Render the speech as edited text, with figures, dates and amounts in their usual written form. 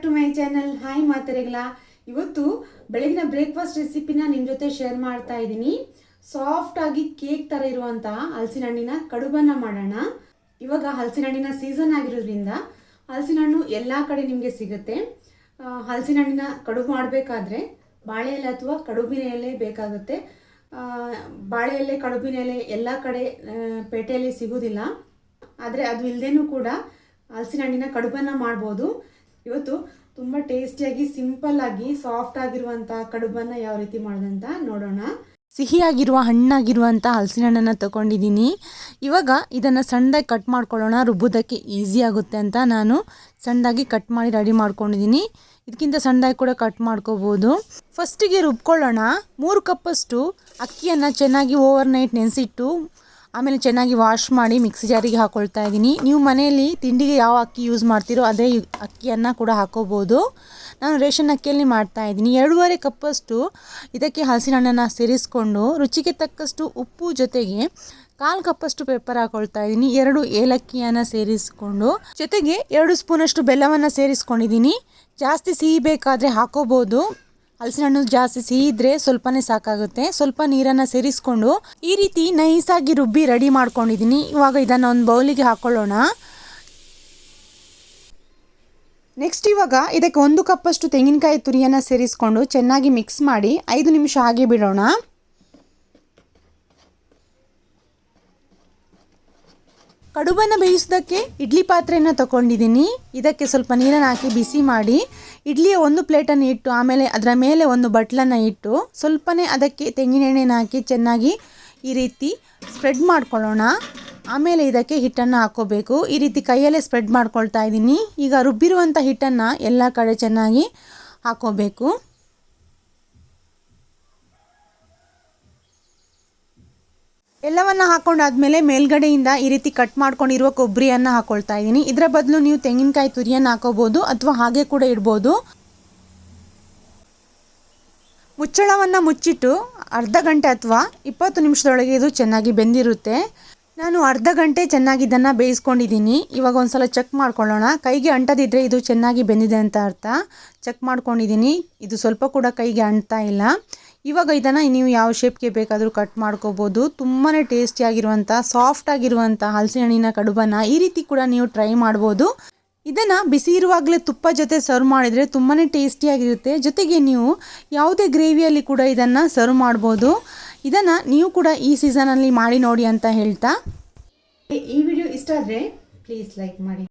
To my channel. Hi ಮಾತರೆಗಳ. ಇವತ್ತು ಬೆಳಗಿನ ಬ್ರೇಕ್ಫಾಸ್ಟ್ ರೆಸಿಪಿನ ನಿಮ್ಮ ಜೊತೆ ಶೇರ್ ಮಾಡ್ತಾ ಇದ್ದೀನಿ. ಸಾಫ್ಟ್ ಆಗಿ ಕೇಕ್ ಥರ ಇರುವಂತಹ ಹಲಸಿನ ಹಣ್ಣಿನ ಕಡುಬನ್ನು ಮಾಡೋಣ. ಇವಾಗ ಹಲಸಿನ ಹಣ್ಣಿನ ಸೀಸನ್ ಆಗಿರೋದ್ರಿಂದ ಹಲಸಿನ ಹಣ್ಣು ಎಲ್ಲ ಕಡೆ ನಿಮಗೆ ಸಿಗುತ್ತೆ. ಹಲಸಿನ ಹಣ್ಣಿನ ಕಡುಬು ಮಾಡಬೇಕಾದ್ರೆ ಬಾಳೆ ಎಲೆ ಅಥವಾ ಕಡುಬಿನ ಎಲೆ ಬೇಕಾಗುತ್ತೆ. ಬಾಳೆ ಎಲೆ ಕಡುಬಿನ ಎಲೆ ಎಲ್ಲ ಕಡೆ ಪೇಟೆಯಲ್ಲಿ ಸಿಗೋದಿಲ್ಲ. ಆದರೆ ಅದು ಇಲ್ಲದೇನೂ ಕೂಡ ಹಲಸಿನ ಹಣ್ಣಿನ ಕಡುಬನ್ನು ಮಾಡ್ಬೋದು. ಇವತ್ತು ತುಂಬ ಟೇಸ್ಟಿಯಾಗಿ ಸಿಂಪಲ್ ಆಗಿ ಸಾಫ್ಟ್ ಆಗಿರುವಂಥ ಕಡುಬನ್ನು ಯಾವ ರೀತಿ ಮಾಡೋದಂತ ನೋಡೋಣ. ಸಿಹಿಯಾಗಿರುವ ಹಣ್ಣಾಗಿರುವಂಥ ಹಲಸಿನ ಹಣ್ಣನ್ನು ತೊಗೊಂಡಿದ್ದೀನಿ. ಇವಾಗ ಇದನ್ನು ಸಣ್ಣದಾಗಿ ಕಟ್ ಮಾಡ್ಕೊಳ್ಳೋಣ. ರುಬ್ಬೋದಕ್ಕೆ ಈಸಿ ಆಗುತ್ತೆ ಅಂತ ನಾನು ಸಣ್ಣದಾಗಿ ಕಟ್ ಮಾಡಿ ರೆಡಿ ಮಾಡ್ಕೊಂಡಿದ್ದೀನಿ. ಇದಕ್ಕಿಂತ ಸಣ್ಣದಾಗಿ ಕೂಡ ಕಟ್ ಮಾಡ್ಕೋಬೋದು. ಫಸ್ಟಿಗೆ ರುಬ್ಕೊಳ್ಳೋಣ. 3 ಕಪ್ಪಷ್ಟು ಅಕ್ಕಿಯನ್ನು ಚೆನ್ನಾಗಿ ಓವರ್ ನೈಟ್ ನೆನೆಸಿಟ್ಟು ಆಮೇಲೆ ಚೆನ್ನಾಗಿ ವಾಶ್ ಮಾಡಿ ಮಿಕ್ಸಿ ಜಾರಿಗೆ ಹಾಕ್ಕೊಳ್ತಾ ಇದ್ದೀನಿ. ನೀವು ಮನೆಯಲ್ಲಿ ತಿಂಡಿಗೆ ಯಾವ ಅಕ್ಕಿ ಯೂಸ್ ಮಾಡ್ತೀರೋ ಅದೇ ಅಕ್ಕಿಯನ್ನು ಕೂಡ ಹಾಕೋಬೋದು. ನಾನು ರೇಷನ್ ಅಕ್ಕಿಯಲ್ಲಿ ಮಾಡ್ತಾಯಿದ್ದೀನಿ. 2.5 ಕಪ್ಪಷ್ಟು ಇದಕ್ಕೆ ಹಲಸಿನ ಹಣ್ಣನ್ನು ಸೇರಿಸ್ಕೊಂಡು ರುಚಿಗೆ ತಕ್ಕಷ್ಟು ಉಪ್ಪು ಜೊತೆಗೆ 1/4 ಕಪ್ಪಷ್ಟು ಪೆಪ್ಪರ್ ಹಾಕ್ಕೊಳ್ತಾ ಇದ್ದೀನಿ. 2 ಏಲಕ್ಕಿಯನ್ನು ಸೇರಿಸ್ಕೊಂಡು ಜೊತೆಗೆ 2 ಸ್ಪೂನಷ್ಟು ಬೆಲ್ಲವನ್ನು ಸೇರಿಸ್ಕೊಂಡಿದ್ದೀನಿ. ಜಾಸ್ತಿ ಸಿಹಿ ಬೇಕಾದರೆ ಹಾಕೋಬೋದು. ಹಲಸಿನ ಹಣ್ಣು ಜಾಸ್ತಿ ಸಿಹಿ ಇದ್ದರೆ ಸ್ವಲ್ಪನೇ ಸಾಕಾಗುತ್ತೆ. ಸ್ವಲ್ಪ ನೀರನ್ನು ಸೇರಿಸ್ಕೊಂಡು ಈ ರೀತಿ ನೈಸಾಗಿ ರುಬ್ಬಿ ರೆಡಿ ಮಾಡ್ಕೊಂಡಿದ್ದೀನಿ. ಇವಾಗ ಇದನ್ನು ಒಂದು ಬೌಲಿಗೆ ಹಾಕ್ಕೊಳ್ಳೋಣ. ನೆಕ್ಸ್ಟ್ ಇವಾಗ ಇದಕ್ಕೆ 1 ಕಪ್ಪಷ್ಟು ತೆಂಗಿನಕಾಯಿ ತುರಿಯನ್ನು ಸೇರಿಸ್ಕೊಂಡು ಚೆನ್ನಾಗಿ ಮಿಕ್ಸ್ ಮಾಡಿ 5 ನಿಮಿಷ ಹಾಗೆ ಬಿಡೋಣ. ಕಡುಬನ್ನು ಬೇಯಿಸೋದಕ್ಕೆ ಇಡ್ಲಿ ಪಾತ್ರೆಯನ್ನು ತಗೊಂಡಿದ್ದೀನಿ. ಇದಕ್ಕೆ ಸ್ವಲ್ಪ ನೀರನ್ನು ಹಾಕಿ ಬಿಸಿ ಮಾಡಿ ಇಡ್ಲಿಯ 1 ಪ್ಲೇಟನ್ನು ಇಟ್ಟು ಆಮೇಲೆ ಅದರ ಮೇಲೆ 1 ಬಟ್ಲನ್ನು ಇಟ್ಟು ಸ್ವಲ್ಪನೇ ಅದಕ್ಕೆ ತೆಂಗಿನ ಎಣ್ಣೆನ ಹಾಕಿ ಚೆನ್ನಾಗಿ ಈ ರೀತಿ ಸ್ಪ್ರೆಡ್ ಮಾಡ್ಕೊಳ್ಳೋಣ. ಆಮೇಲೆ ಇದಕ್ಕೆ ಹಿಟ್ಟನ್ನು ಹಾಕ್ಕೋಬೇಕು. ಈ ರೀತಿ ಕೈಯಲ್ಲೇ ಸ್ಪ್ರೆಡ್ ಮಾಡ್ಕೊಳ್ತಾ ಇದ್ದೀನಿ. ಈಗ ರುಬ್ಬಿರುವಂಥ ಹಿಟ್ಟನ್ನು ಎಲ್ಲ ಕಡೆ ಚೆನ್ನಾಗಿ ಹಾಕ್ಕೋಬೇಕು. ಎಲ್ಲವನ್ನು ಹಾಕ್ಕೊಂಡಾದ್ಮೇಲೆ ಮೇಲ್ಗಡೆಯಿಂದ ಈ ರೀತಿ ಕಟ್ ಮಾಡ್ಕೊಂಡಿರುವ ಕೊಬ್ಬರಿಯನ್ನು ಹಾಕ್ಕೊಳ್ತಾ ಇದ್ದೀನಿ. ಇದರ ಬದಲು ನೀವು ತೆಂಗಿನಕಾಯಿ ತುರಿಯನ್ನು ಹಾಕೋಬೋದು ಅಥವಾ ಹಾಗೆ ಕೂಡ ಇಡ್ಬೋದು. ಮುಚ್ಚಳವನ್ನು ಮುಚ್ಚಿಟ್ಟು ಅರ್ಧ ಗಂಟೆ ಅಥವಾ 20 ನಿಮಿಷದೊಳಗೆ ಇದು ಚೆನ್ನಾಗಿ ಬೆಂದಿರುತ್ತೆ. ನಾನು ಅರ್ಧ ಗಂಟೆ ಚೆನ್ನಾಗಿ ಇದನ್ನು ಬೇಯಿಸ್ಕೊಂಡಿದ್ದೀನಿ. ಇವಾಗ ಒಂದು ಸಲ ಚೆಕ್ ಮಾಡ್ಕೊಳ್ಳೋಣ. ಕೈಗೆ ಅಂಟದಿದ್ದರೆ ಇದು ಚೆನ್ನಾಗಿ ಬೆಂದಿದೆ ಅಂತ ಅರ್ಥ. ಚೆಕ್ ಮಾಡ್ಕೊಂಡಿದ್ದೀನಿ. ಇದು ಸ್ವಲ್ಪ ಕೂಡ ಕೈಗೆ ಅಂಟ್ತಾ ಇಲ್ಲ. ಇವಾಗ ಇದನ್ನು ನೀವು ಯಾವ ಶೇಪ್ಗೆ ಬೇಕಾದರೂ ಕಟ್ ಮಾಡ್ಕೋಬೋದು. ತುಂಬಾ ಟೇಸ್ಟಿಯಾಗಿರುವಂಥ ಸಾಫ್ಟ್ ಆಗಿರುವಂಥ ಹಲಸಿನ ಹಣ್ಣಿನ ಕಡುಬನ್ನು ಈ ರೀತಿ ಕೂಡ ನೀವು ಟ್ರೈ ಮಾಡ್ಬೋದು. ಇದನ್ನು ಬಿಸಿ ಇರುವಾಗಲೇ ತುಪ್ಪ ಜೊತೆ ಸರ್ವ್ ಮಾಡಿದರೆ ತುಂಬಾ ಟೇಸ್ಟಿಯಾಗಿರುತ್ತೆ. ಜೊತೆಗೆ ನೀವು ಯಾವುದೇ ಗ್ರೇವಿಯಲ್ಲಿ ಕೂಡ ಇದನ್ನು ಸರ್ವ್ ಮಾಡ್ಬೋದು. ಇದನ್ನು ನೀವು ಕೂಡ ಈ ಸೀಸನಲ್ಲಿ ಮಾಡಿ ನೋಡಿ ಅಂತ ಹೇಳ್ತಾ ಈ ವಿಡಿಯೋ ಇಷ್ಟ ಆದರೆ ಪ್ಲೀಸ್ ಲೈಕ್ ಮಾಡಿ.